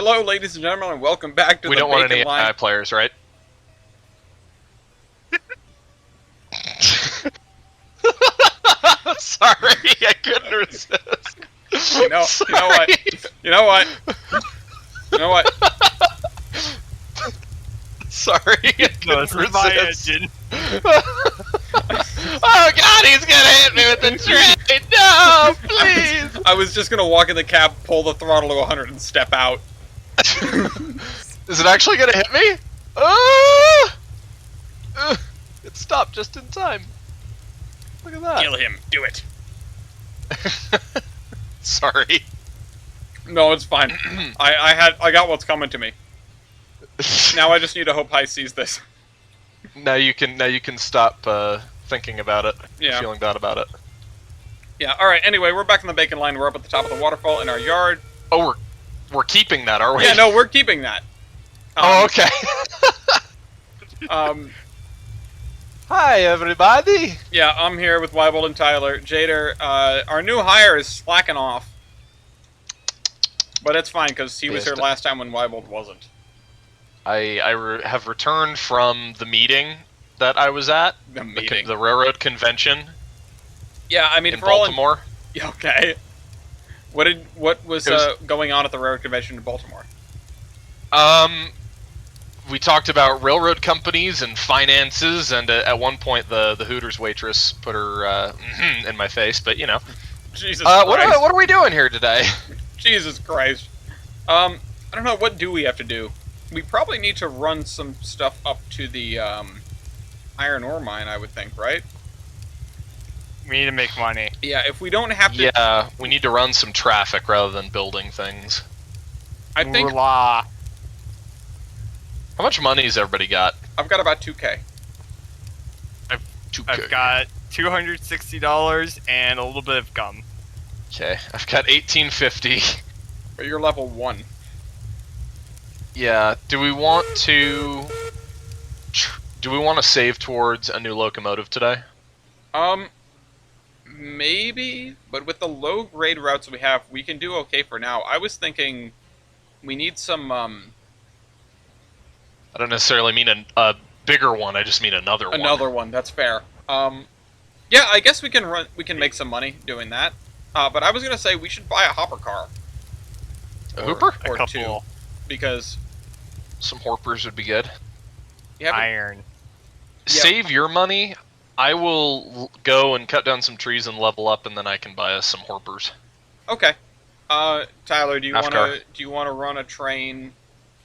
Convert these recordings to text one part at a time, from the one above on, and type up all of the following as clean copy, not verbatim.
Hello, ladies and gentlemen, and welcome back to We the don't want any Bacon Line. AI players, right? Sorry, I couldn't resist. You know what? You know what? You know what? Sorry, I No, couldn't this is my resist. engine. Oh god, he's gonna hit me with the train! No, please! I was just gonna walk in the cab, pull the throttle to 100, and step out. Is it actually gonna hit me? Ah! It stopped just in time. Look at that. Kill him. Do it. Sorry. No, it's fine. I got what's coming to me. Now I just need to hope High sees this. Now you can stop thinking about it. Yeah. Feeling bad about it. Yeah. All right. Anyway, we're back on the Bacon Line. We're up at the top of the waterfall in our yard. Oh, we're keeping that, are we? Yeah. No, we're keeping that. Oh, okay. Hi, everybody. Yeah, I'm here with Weibold and Tyler. Jader, our new hire is slacking off. But it's fine, because he was here last time when Weibold wasn't. I have returned from the meeting that I was at. The meeting. The railroad convention. Yeah, I mean, in for all Baltimore. Yeah, okay. What was going on at the railroad convention in Baltimore? We talked about railroad companies and finances, and at one point the Hooters waitress put her in my face. But you know, Jesus Christ. what are we doing here today? Jesus Christ. I don't know. What do we have to do? We probably need to run some stuff up to the iron ore mine, I would think, right? We need to make money. Yeah. If we don't have to, Yeah, we need to run some traffic rather than building things. I think Moolah. How much money's everybody got? I've got about 2K. I've got $260 and a little bit of gum. Okay, I've got 1850. But you're level 1. Yeah. Do we want to save towards a new locomotive today? Maybe, but with the low grade routes we have, we can do okay for now. I was thinking we need some, I don't necessarily mean a bigger one. I just mean another one. Another one. That's fair. Yeah, I guess we can make some money doing that. But I was gonna say we should buy a hopper car. A hooper? Or A couple. two, because Some horpers would be good. you haven't- Iron. Yeah. Save your money. I will go and cut down some trees and level up, and then I can buy us some horpers. Okay. Tyler, do you Half car. want to run a train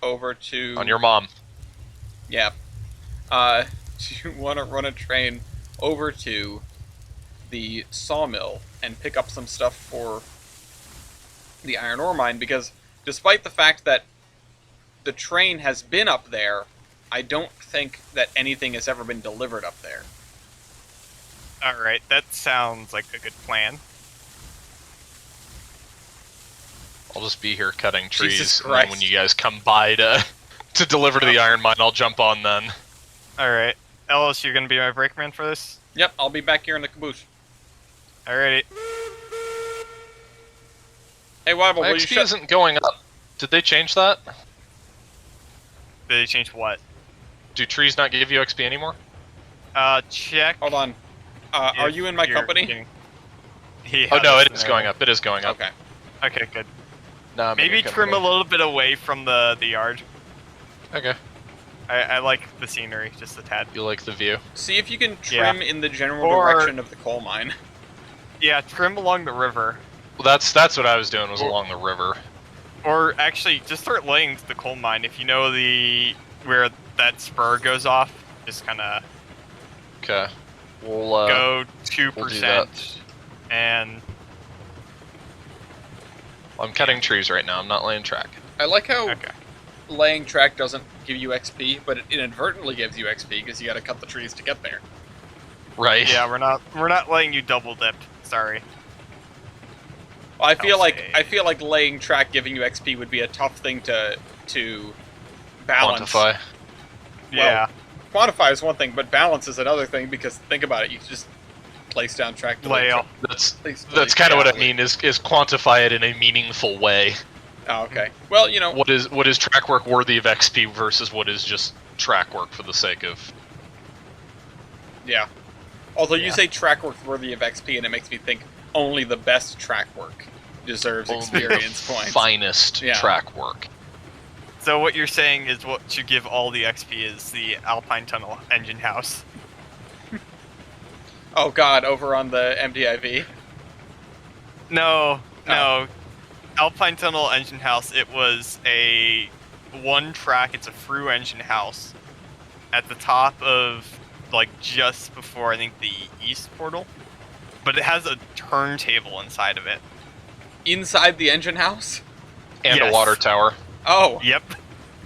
over to On your mom. Yeah. Do you want to run a train over to the sawmill and pick up some stuff for the iron ore mine? Because despite the fact that the train has been up there, I don't think that anything has ever been delivered up there. Alright, that sounds like a good plan. I'll just be here cutting trees, Jesus and then when Christ. you guys come by to deliver to the iron mine, I'll jump on then. Alright. Ellis, you're gonna be my brakeman for this? Yep, I'll be back here in the caboose. Alrighty. Hey, Weibold, My will you XP shut... isn't going up. Did they change that? Did they change what? Do trees not give you XP anymore? Check. Hold on. Are if you in my you're company? getting- Oh no, Yeah, it is going up. It is going up. Okay. Okay, good. No, I'm in Maybe your trim a company. little bit away from the yard. Okay. I like the scenery, just a tad. You like the view? See if you can Yeah. trim in the general Or- direction of the coal mine. Yeah, trim along the river. Well, that's what I was doing. Was along the river. Or actually, just start laying the coal mine. If you know where that spur goes off, just kind of Okay. We'll go we'll do that. 2%, and I'm cutting trees right now. I'm not laying track. I like how okay. laying track doesn't give you XP, but it inadvertently gives you XP because you got to cut the trees to get there. Right. Yeah, we're not letting you double dip. Sorry. Well, I feel I'll like laying track giving you XP would be a tough thing to balance. Quantify. Yeah. Quantify is one thing, but balance is another thing because think about it, you just place down track to Lay lay off. That's kind of what I mean. Is quantify it in a meaningful way. Oh, okay. Well, you know, What is track work worthy of XP versus what is just track work for the sake of... yeah. Although you Yeah. say track work worthy of XP, and it makes me think only the best track work deserves only experience the points. finest Yeah. track work. So what you're saying is what should give all the XP is the Alpine Tunnel engine house. Oh god, over on the MDIV. No. Alpine Tunnel engine house, it was a one track, it's a through engine house at the top of, like, just before, I think, the east portal. But it has a turntable inside of it. Inside the engine house? And Yes. a water tower. Oh. Yep.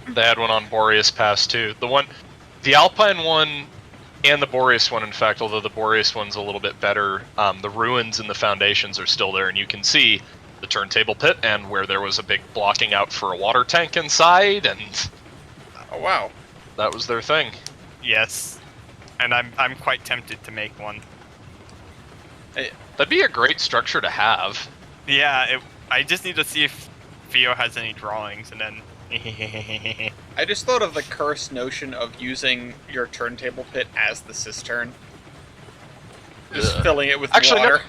They had one on Boreas Pass too. The Alpine one, and the Boreas one, in fact, although the Boreas one's a little bit better, the ruins and the foundations are still there, and you can see the turntable pit and where there was a big blocking out for a water tank inside, and Oh, wow. that was their thing. Yes. And I'm quite tempted to make one. That'd be a great structure to have. Yeah, I just need to see if Theo has any drawings, and then... I just thought of the cursed notion of using your turntable pit as the cistern. Just Ugh. filling it with Actually, no. water.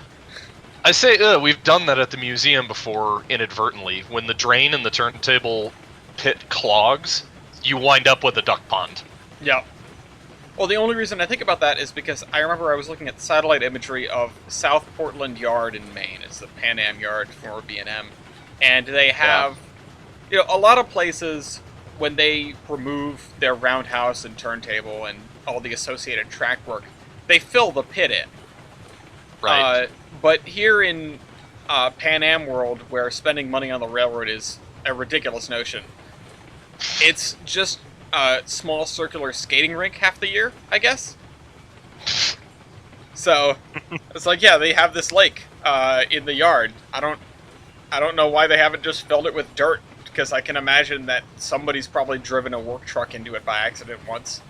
I say, we've done that at the museum before inadvertently. When the drain in the turntable pit clogs, you wind up with a duck pond. Yeah. Well, the only reason I think about that is because I remember I was looking at satellite imagery of South Portland Yard in Maine. It's the Pan Am Yard for B&M. And they have, you know, a lot of places, when they remove their roundhouse and turntable and all the associated track work, they fill the pit in. Right. But here in Pan Am world, where spending money on the railroad is a ridiculous notion, it's just a small circular skating rink half the year, I guess. So it's like, yeah, they have this lake in the yard. I don't know why they haven't just filled it with dirt, because I can imagine that somebody's probably driven a work truck into it by accident once.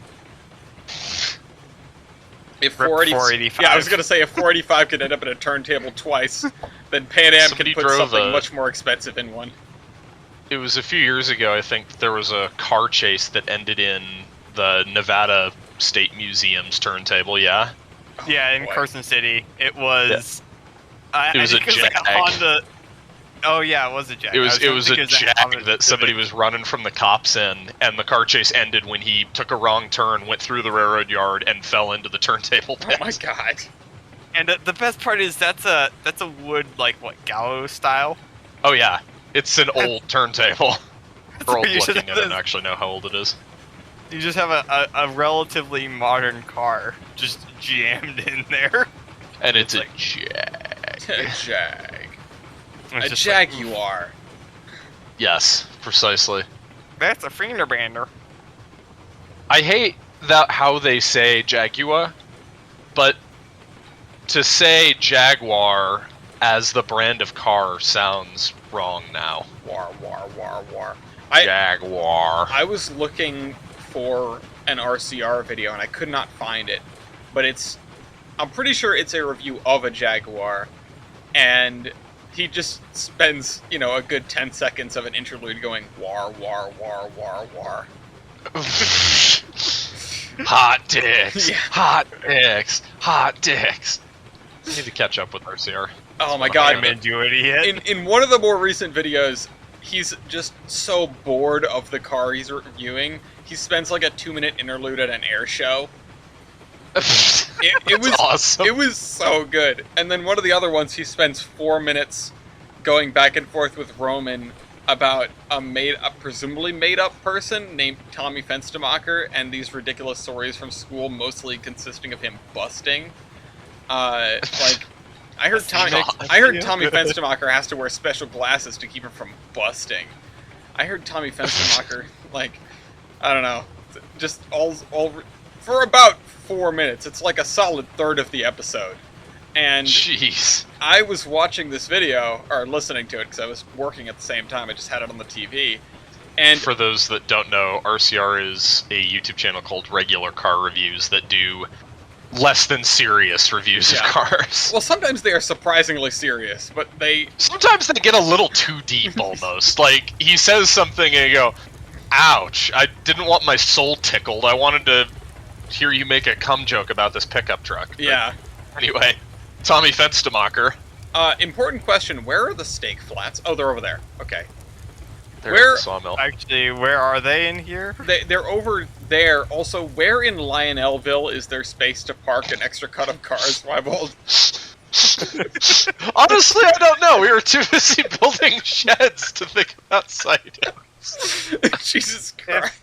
If Rip 485, yeah, I was gonna say if 485 could end up in a turntable twice, then Pan Am Somebody can put drove something a- much more expensive in one. It was a few years ago, I think, there was a car chase that ended in the Nevada State Museum's turntable, yeah? Yeah, in boy. Carson City, it was... It was I a think like Jag. Honda... Oh yeah, it was a Jag. It was a Honda Jag that somebody Civic. was running from the cops in, and the car chase ended when he took a wrong turn, went through the railroad yard, and fell into the turntable Oh pit. my god. And the best part is that's a wood, like, what, gallows style? Oh yeah, it's an old turntable. Or old You should looking, I have don't this- actually know how old it is. You just have a relatively modern car just jammed in there. And it's a like- Jag. A Jag. It's A just like, Jaguar. Yes, precisely. that's a Fenderbander. I hate that how they say Jaguar, but to say Jaguar as the brand of car sounds wrong now. War. Jaguar. I was looking for an RCR video and I could not find it, but I'm pretty sure it's a review of a Jaguar, and he just spends, you know, a good 10 seconds of an interlude going war. Hot dicks. Yeah. Hot dicks. Hot dicks. I need to catch up with RCR. Oh my what god. I'm I'm into it yet. In one of the more recent videos, he's just so bored of the car he's reviewing, he spends like a 2-minute interlude at an air show. It was awesome. It was so good. And then one of the other ones, he spends 4 minutes going back and forth with Roman about a presumably made-up person named Tommy Fenstermacher, and these ridiculous stories from school, mostly consisting of him busting. Like, I heard Tommy Fenstermacher has to wear special glasses to keep him from busting. I heard Tommy Fenstermacher, like, I don't know, just all for about 4 minutes. It's like a solid third of the episode. And Jeez. I was watching this video, or listening to it, because I was working at the same time. I just had it on the TV. And For those that don't know, RCR is a YouTube channel called Regular Car Reviews that do less than serious reviews of Yeah. cars. Well, sometimes they are surprisingly serious, but they... Sometimes they get a little too deep, almost. Like, he says something and you go, ouch, I didn't want my soul tickled. I wanted to hear you make a cum joke about this pickup truck. But Yeah. anyway, Tommy Fenstemacher. Important question, where are the steak flats? Oh, they're over there. Okay. They're Where- at the sawmill. Actually, where are they in here? They're over there. Also, where in Lionelville is there space to park an extra cut of cars? Wybold? Honestly, I don't know. We were too busy building sheds to think about site. Jesus Christ.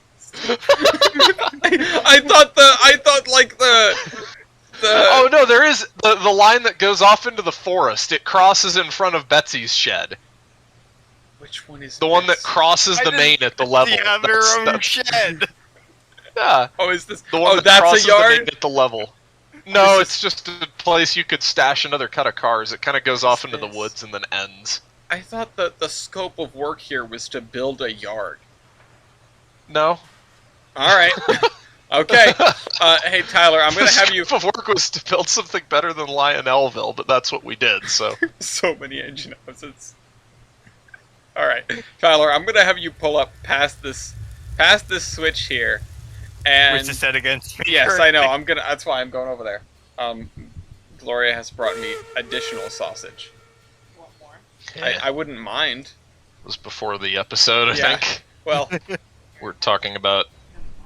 I thought like the Oh no, there is the line that goes off into the forest. It crosses in front of Betsy's shed. Which one is The one that this? crosses the main at the level. You have That's- your own that's- shed. Yeah, Oh, is this the one that that's crosses a the main yard? at the level. No, This it's just a place you could stash another cut of cars. It kind of goes off into the this? woods and then ends. I thought that the scope of work here was to build a yard. No. Alright. Okay. Hey Tyler, I'm gonna have you Scope of work was to build something better than Lionelville, but that's what we did. So so many engine houses. Alright. Tyler, I'm gonna have you pull up past this switch here. And Which is set against me. yes, I know. That's why I'm going over there. Gloria has brought me additional sausage. Want more? I wouldn't mind. it was before the episode, I Yeah. think. Well, We're talking about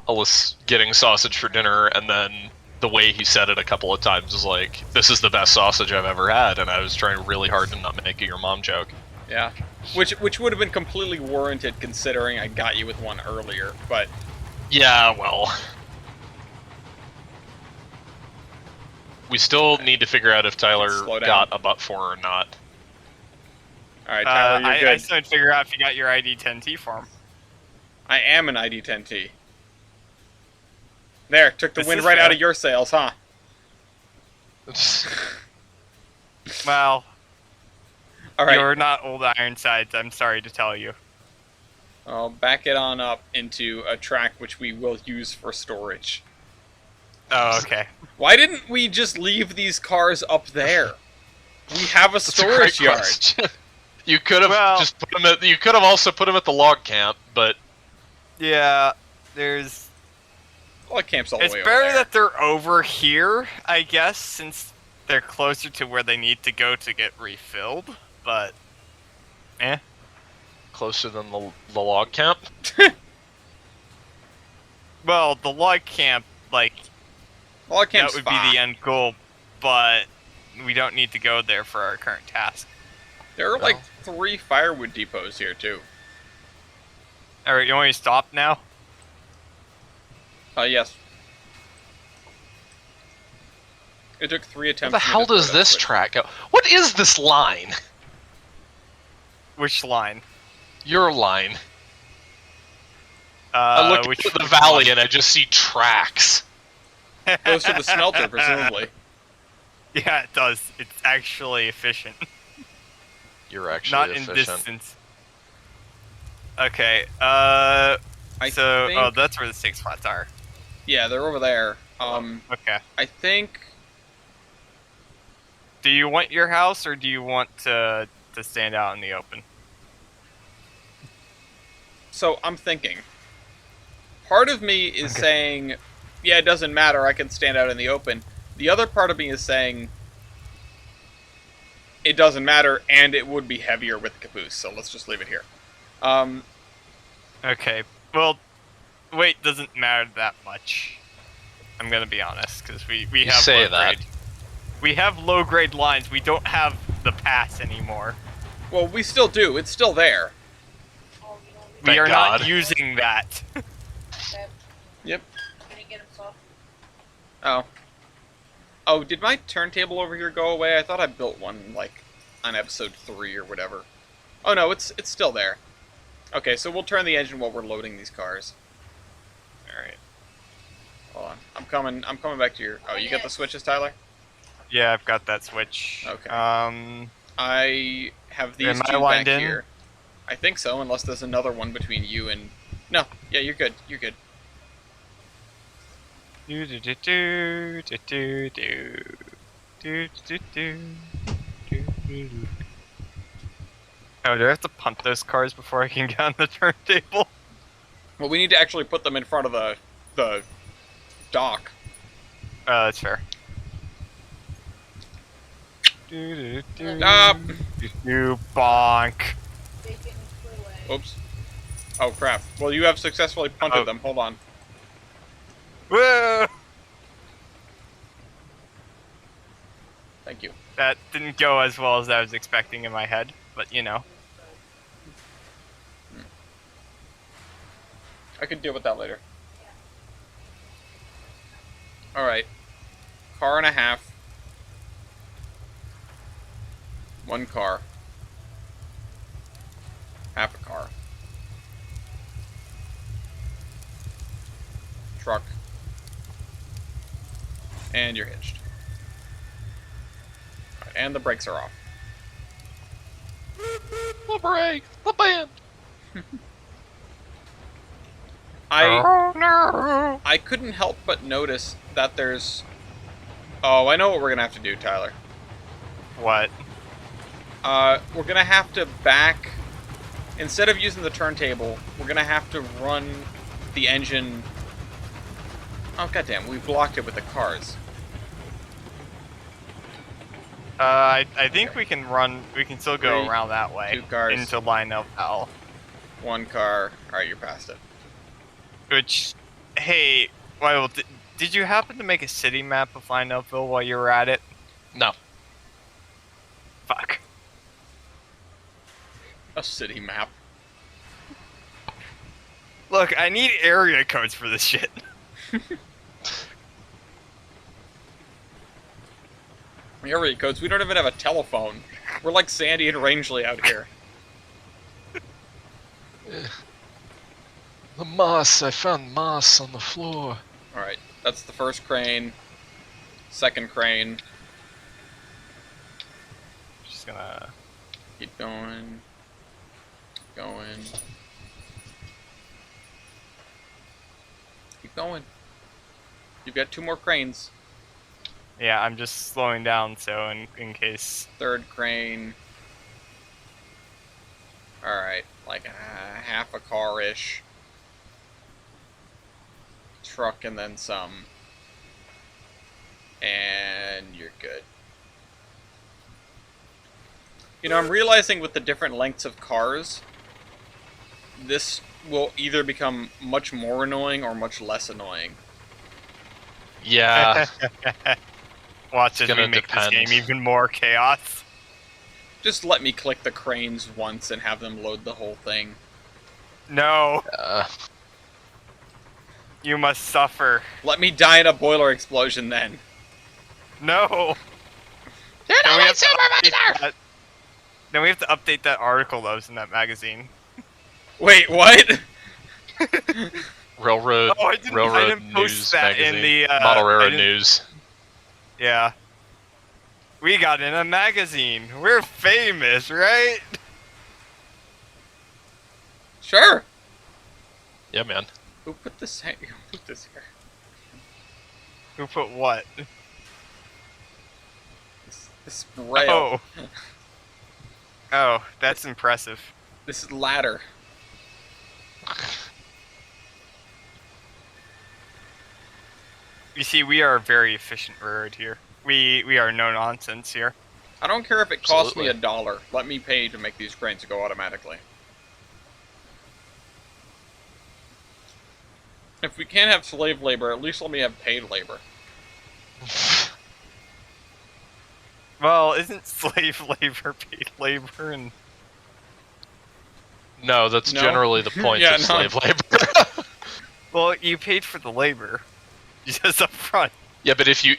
Ellis getting sausage for dinner, and then the way he said it a couple of times was like, "This is the best sausage I've ever had," and I was trying really hard to not make a your mom joke. yeah. Which would have been completely warranted considering I got you with one earlier, but Yeah, well, we still need to figure out if Tyler Slow down. got a butt for or not. alright, Tyler, you're I good. still need to figure out if you got your ID10T form. I am an ID10T. There, took the This wind is right fair. out of your sails, huh? Well, Alright, you're not old Ironsides, I'm sorry to tell you. I'll back it on up into a track which we will use for storage. Oh, okay. Why didn't we just leave these cars up there? We have a That's a storage great yard. question. You could have Well- just put them at. You could have also put them at the log camp, but Yeah, there's... Well, it camps all the It's way over better there. that they're over here, I guess, since they're closer to where they need to go to get refilled, but... Eh. closer than the log camp. Well, the log camp, like, Well, it that camp's would fine. be the end goal, but we don't need to go there for our current task. There are like 3 firewood depots here too. Alright, you want me to stop now? Yes. It took 3 Where attempts. the for me hell to throw does that this switch. track go? What is this line? Which line? Your line. I look which at the valley and I just see tracks. Goes to the smelter, presumably. Yeah, it does. It's actually efficient. You're actually Not efficient. in distance. Okay, I so... think, Oh, that's where the 6 flats are. yeah, they're over there. Okay. I think Do you want your house, or do you want to stand out in the open? so. I'm thinking. Part of me is saying, yeah, it doesn't matter. I can stand out in the open. The other part of me is saying, it doesn't matter, and it would be heavier with the caboose. So let's just leave it here. Okay, well, weight doesn't matter that much. I'm gonna be honest, because we You have say low that. grade. We have low grade lines. We don't have the pass anymore. Well, we still do. It's still there. Oh, you know, We Thank are God. not using that. that, Yep. can you get him soft? Oh. Oh, did my turntable over here go away? I thought I built one, like, on episode 3 or whatever. Oh no, it's still there. Okay, so we'll turn the engine while we're loading these cars. Alright. Hold on. I'm coming back to your... Oh, you got the switches, Tyler? Yeah, I've got that switch. Okay. I have these Am I two lined back in? here. I think so, unless there's another one between you and... No, yeah, you're good. You're good. Do do do do do do do do do do do do. Oh, do I have to punt those cars before I can get on the turntable? Well, we need to actually put them in front of the dock. That's fair. Ah! You bonk. Bacon freeway. Oops. Oh crap. Well, you have successfully punted Oh. them. Hold on. Whoa! Thank you. That didn't go as well as I was expecting in my head, but you know. I can deal with that later. Alright. Car and a half. One car. Half a car. Truck. And you're hitched. Alright, and the brakes are off. The brake, the band. I couldn't help but notice that there's... Oh, I know what we're gonna have to do, Tyler. What? We're gonna have to back... Instead of using the turntable, we're gonna have to run the engine... Oh, goddamn, we blocked it with the cars. I think we can run. We can still go 3, around that way 2 cars. into Lionelville. One car. Alright, you're past it. Which, hey, well, did you happen to make a city map of Lionelville while you were at it? No. Fuck. A city map. Look, I need area codes for this shit. Area codes. We don't even have a telephone. We're like Sandy and Rangeley out here. The moss. I found moss on the floor. Alright, that's the first crane. Second crane. Just gonna. Keep going. Going. Keep going. You've got 2 more cranes. Yeah, I'm just slowing down so in case. Third crane. Alright, like half a car-ish. Truck and then some. And you're good. You know, I'm realizing with the different lengths of cars, this will either become much more annoying or much less annoying. Yeah. Watch as we gonna make depend. this game even more chaos. Just let me click the cranes once and have them load the whole thing. No, you must suffer. Let me die in a boiler explosion then. No. You're Then not we my have to update supervisor! that- Then we have to update that article that was in that magazine. Wait, what? Railroad, Oh, I didn't post News that magazine. in the, Model I Railroad didn't- News. Yeah. We got in a magazine. We're famous, right? Sure. Yeah, man. Who put this here? Who put this here? Who put what? This rail. Oh. Oh, that's impressive. This ladder. You see, we are a very efficient railroad here. We are no nonsense here. I don't care if it costs me Absolutely. $1. Let me pay to make these cranes go automatically. If we can't have slave labor, at least let me have paid labor. Well, isn't slave labor paid labor? And No, that's No. generally the point Yeah, of no. slave labor. well, you paid for the labor, just up front. Yeah, but if you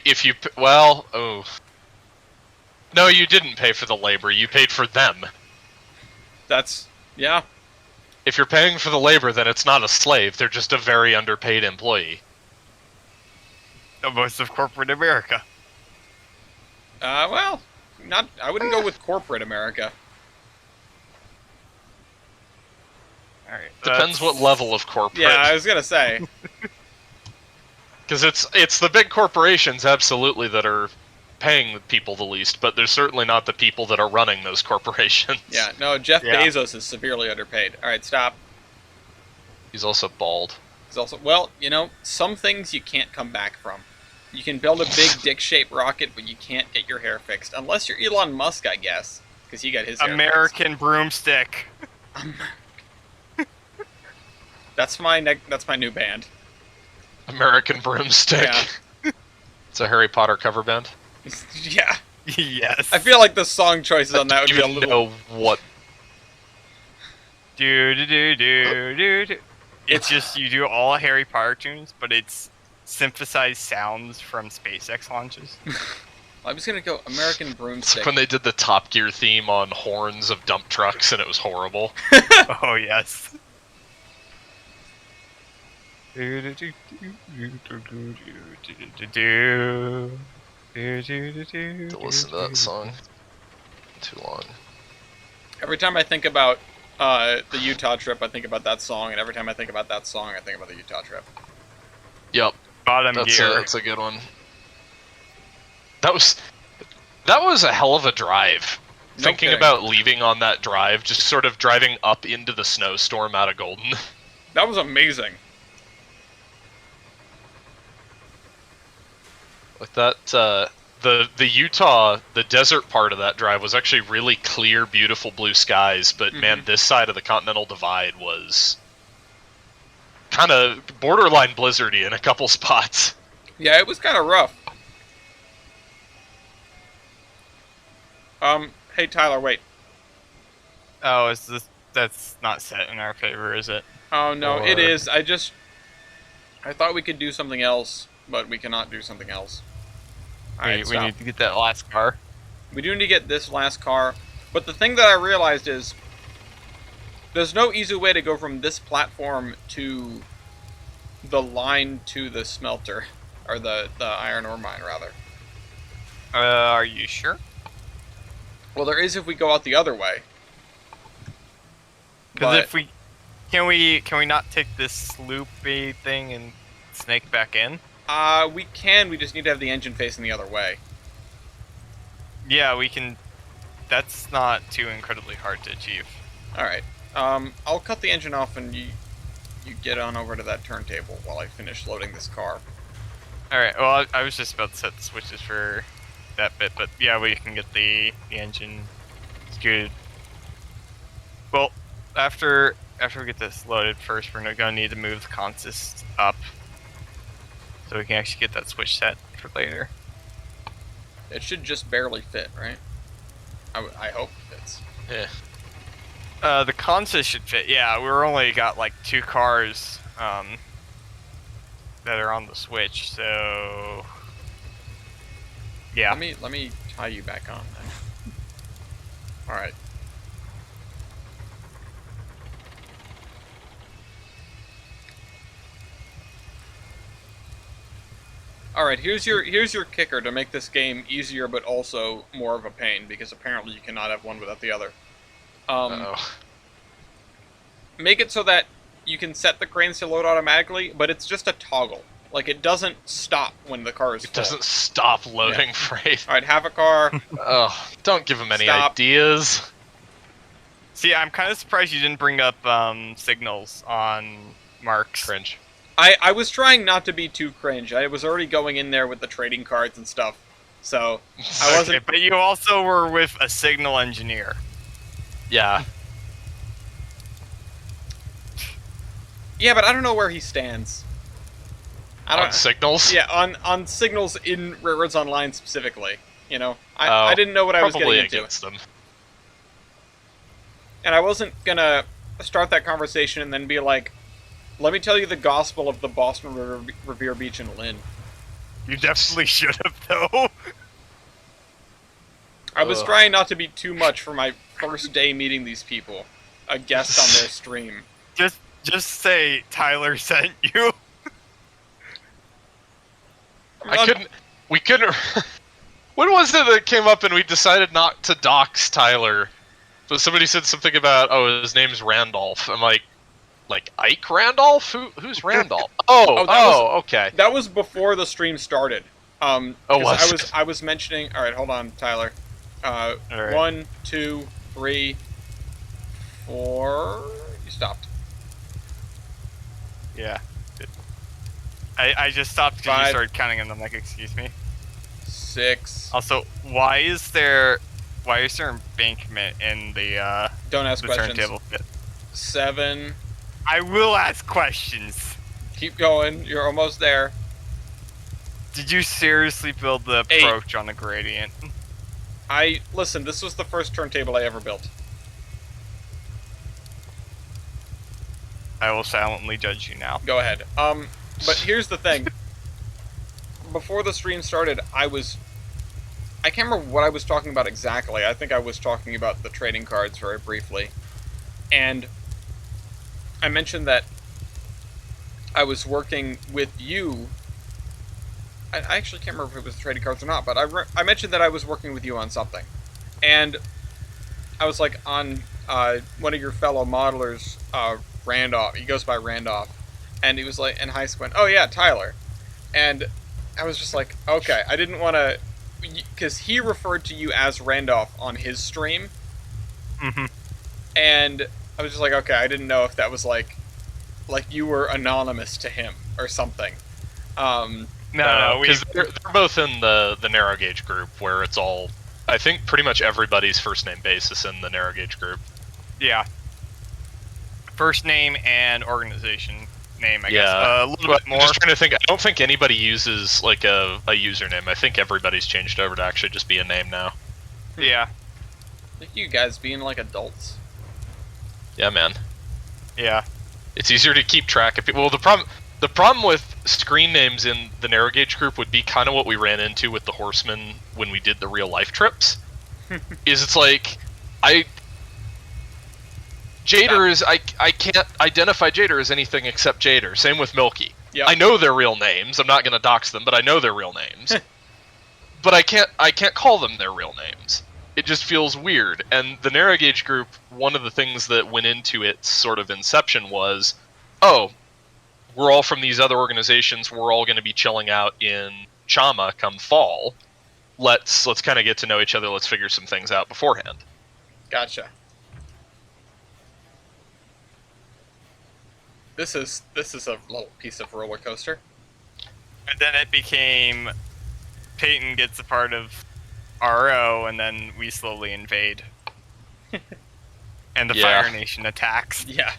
well, oh. No, you didn't pay for the labor. You paid for them. That's... yeah. If you're paying for the labor, then it's not a slave. They're just a very underpaid employee. Most of corporate America. Well, not... I wouldn't go with corporate America. All right. Depends what level of corporate. Yeah, I was gonna say. Because it's the big corporations, absolutely, that are paying the people the least, but they're certainly not the people that are running those corporations. Yeah, no, Jeff Yeah. Bezos is severely underpaid. All right, stop. He's also bald. He's also, well, you know, some things you can't come back from. You can build a big dick-shaped rocket, but you can't get your hair fixed. Unless you're Elon Musk, I guess. Because he got his hair American broomstick. fixed. That's my new band. American Broomstick. Yeah. It's a Harry Potter cover band. Yeah. Yes. I feel like the song choices on that would be a I don't even little... know what. Do. It's just you do all Harry Potter tunes, but it's synthesized sounds from SpaceX launches. I'm just gonna go American It's Broomstick. like when they did the Top Gear theme on horns of dump trucks, and it was horrible. Oh yes. To listen to that song. Too long. Every time I think about the Utah trip, I think about that song, and every time I think about that song, I think about the Utah trip. Yep, Bottom gear. that's a good one. That was a hell of a drive. No Thinking kidding. about leaving on that drive, just sort of driving up into the snowstorm out of Golden. That was amazing. Like that, the Utah, the desert part of that drive was actually really clear, beautiful blue skies, but man, this side of the Continental Divide was kind of borderline blizzardy in a couple spots. Yeah, it was kind of rough. Hey Tyler, wait. Oh, is this? That's not set in our favor, is it? Oh no, Or- it is. I thought we could do something else, but we cannot do something else. Alright, We stop. need to get that last car. We do need to get this last car, but the thing that I realized is there's no easy way to go from this platform to the line to the smelter, or the iron ore mine, rather. Are you sure? Well, there is if we go out the other way. Because But if we can we not take this loopy thing and snake back in? we can. We just need to have the engine facing the other way. Yeah, we can. That's not too incredibly hard to achieve. All right. I'll cut the engine off, and you get on over to that turntable while I finish loading this car. All right. Well, I was just about to set the switches for that bit, but yeah, we can get the engine scooted. Well, after we get this loaded, first we're gonna need to move the consist up, so we can actually get that switch set for later. It should just barely fit, right? I hope it fits. Yeah. The consist should fit. Yeah, we're only got like 2 cars that are on the switch, so yeah. Let me tie you back on then. All right. All right, here's your kicker to make this game easier but also more of a pain, because apparently you cannot have one without the other. Uh-oh. Make it so that you can set the cranes to load automatically, but it's just a toggle. Like, it doesn't stop when the car is It full. doesn't stop loading freight. All right, have a car. Oh, don't give him any Stop. ideas. See, I'm kind of surprised you didn't bring up signals on Mark's. Cringe. I was trying not to be too cringe. I was already going in there with the trading cards and stuff, so I wasn't. Okay, but you also were with a signal engineer. Yeah. Yeah, but I don't know where he stands. I On don't. signals? Yeah, on signals in Railroads Online specifically. You know, Oh, I didn't know what I was probably getting into, against them. and I wasn't gonna start that conversation and then be like, "Let me tell you the gospel of the Boston Revere Beach and Lynn." You definitely should have, though. I was Ugh. trying not to be too much for my first day meeting these people, a guest on their stream. Just say Tyler sent you. We couldn't. When was it that came up and we decided not to dox Tyler? But somebody said something about, oh, his name's Randolph. I'm like, Like Ike Randolph? Who's Randolph? Oh, that was- Okay. That was before the stream started. 'Cause was I was it? I was mentioning. All right, hold on, Tyler. All right. 1, 2, 3, 4. You stopped. Yeah. I just stopped because you 5. started counting, and I'm like, excuse me. 6. Also, why is there embankment in the Don't ask questions. turntable pit? 7. I will ask questions. Keep going. You're almost there. Did you seriously build the 8. approach on the gradient? Listen. This was the first turntable I ever built. I will silently judge you now. Go ahead. But here's the thing. Before the stream started, I can't remember what I was talking about exactly. I think I was talking about the trading cards very briefly. And I mentioned that I was working with you. I actually can't remember if it was the trading cards or not, but I mentioned that I was working with you on something. And I was like on one of your fellow modelers, Randolph. He goes by Randolph. And he was like, and Heist went, oh yeah, Tyler. And I was just like, okay, I didn't want to, because he referred to you as Randolph on his stream. Mm-hmm. And I was just like, okay, I didn't know if that was like you were anonymous to him or something. No, because they're both in the narrow gauge group, where it's all, I think, pretty much everybody's first name basis in the narrow gauge group. yeah. First name and organization name, I guess. Yeah, A little Well, bit more. I'm just trying to think. I don't think anybody uses like a username. I think everybody's changed over to actually just be a name now. Yeah, Look at you guys being like adults. Yeah, man. yeah. It's easier to keep track of people. Well, the problem with screen names in the narrow gauge group would be kind of what we ran into with the Horsemen when we did the real life trips. Is it's like Jader is I can't identify Jader as anything except Jader. Same with Milky. Yep. I know their real names. I'm not going to dox them, but I know their real names. But I can't call them their real names. It just feels weird. And the narrow gauge group, one of the things that went into its sort of inception was, oh, we're all from these other organizations. We're all going to be chilling out in Chama come fall. Let's kind of get to know each other. Let's figure some things out beforehand. Gotcha. This is a little piece of roller coaster. And then it became Peyton gets a part of RO, and then we slowly invade. And the Yeah. Fire Nation attacks. Yeah.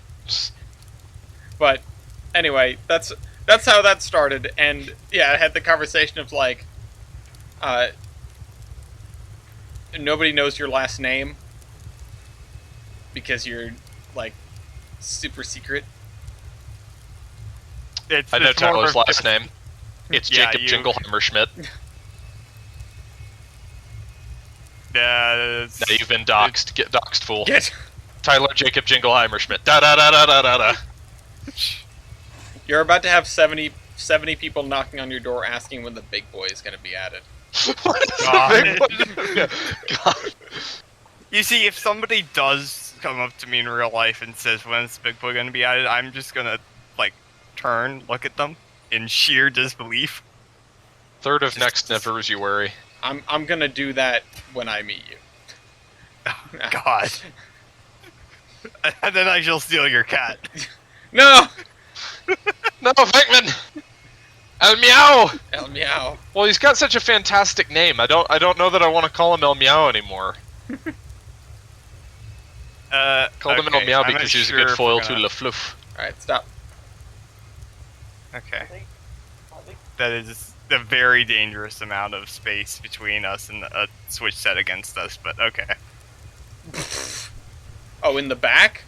But anyway, that's how that started. And yeah, I had the conversation of like, nobody knows your last name because you're like super secret. It's I know it's more Tyler's of last just- name. It's Yeah, Jacob you- Jingleheimer Schmidt. It's- Now you've been doxed. Get doxed, fool. Get. Tyler Jacob Jingleheimer Schmidt. Da da da da da da da. You're about to have 70 people knocking on your door asking when the big boy is going to be added. God. God. You see, if somebody does come up to me in real life and says, when's Big Boy going to be added, I'm just going to, like, look at them in sheer disbelief. Third of next Neversary. I'm going to do that when I meet you. God. And then I shall steal your cat. No! No, Venkman! El Meow! El Meow. Well, he's got such a fantastic name. I don't know that I want to call him El Meow anymore. Called him El okay, Meow I'm not because he's a sure good if foil we're to gonna- Le Flouf. Alright, stop. Okay. That is a very dangerous amount of space between us and a switch set against us, but okay. Oh, in the back?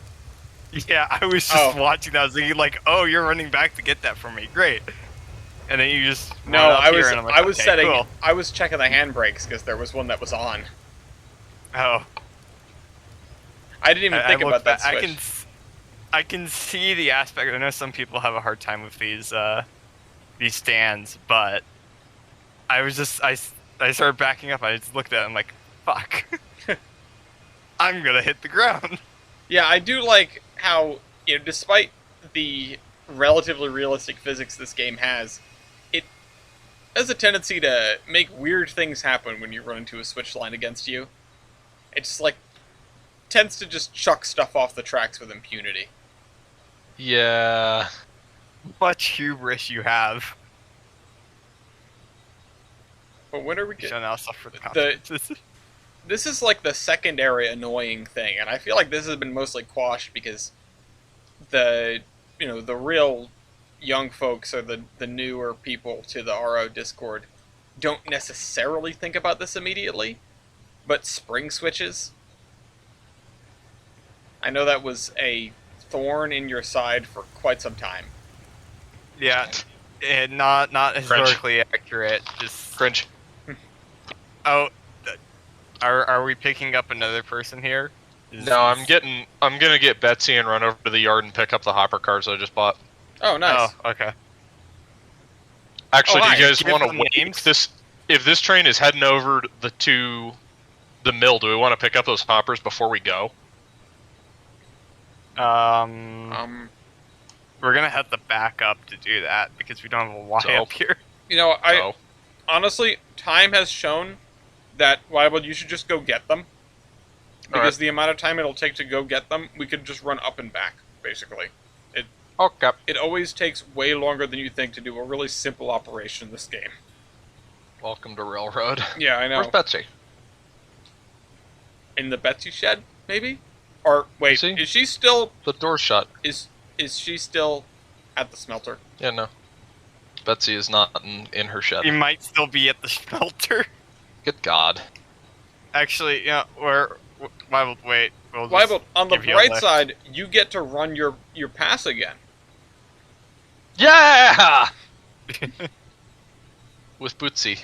Yeah, I was just watching that. I was thinking, like, oh, you're running back to get that from me. Great. And then you just No, run up I here, was and I'm like, I was okay, setting cool. I was checking the handbrakes because there was one that was on. Oh, I didn't even think looked about that back- switch. I can see the aspect. I know some people have a hard time with these stands, but I started backing up. I just looked at it. I'm like, fuck. I'm gonna hit the ground. Yeah, I do like how, despite the relatively realistic physics this game has, it has a tendency to make weird things happen when you run into a switch line against you. It's like tends to just chuck stuff off the tracks with impunity. Yeah. Much hubris you have. But when are we You shall getting... now suffer the consequences. This is like the secondary annoying thing, and I feel like this has been mostly quashed because the real young folks or the newer people to the RO Discord don't necessarily think about this immediately, but spring switches. I know that was a thorn in your side for quite some time. Yeah, not historically accurate. Just Cringe. oh, are we picking up another person here? No, I'm gonna get Betsy and run over to the yard and pick up the hopper cars I just bought. Oh, nice. Oh, okay. Actually, Oh, do you hi. guys Give want to them wait? names? If this train is heading over to the mill, do we want to pick up those hoppers before we go? We're gonna have to back up to do that because we don't have a Y So? up here. So, Honestly, time has shown that, well, you should just go get them. Because Alright. the amount of time it'll take to go get them, we could just run up and back, basically. okay. It always takes way longer than you think to do a really simple operation in this game. Welcome to Railroad. Yeah, I know. Where's Betsy? In the Betsy shed, maybe? Or, wait, See? is she still... The door's shut. Is she still at the smelter? Yeah, no. Betsy is not in her shed. You might still be at the smelter. Good God. Actually, yeah, wait. We'll Why, just but on the give you a bright lift. side, you get to run your pass again. Yeah! With Bootsy.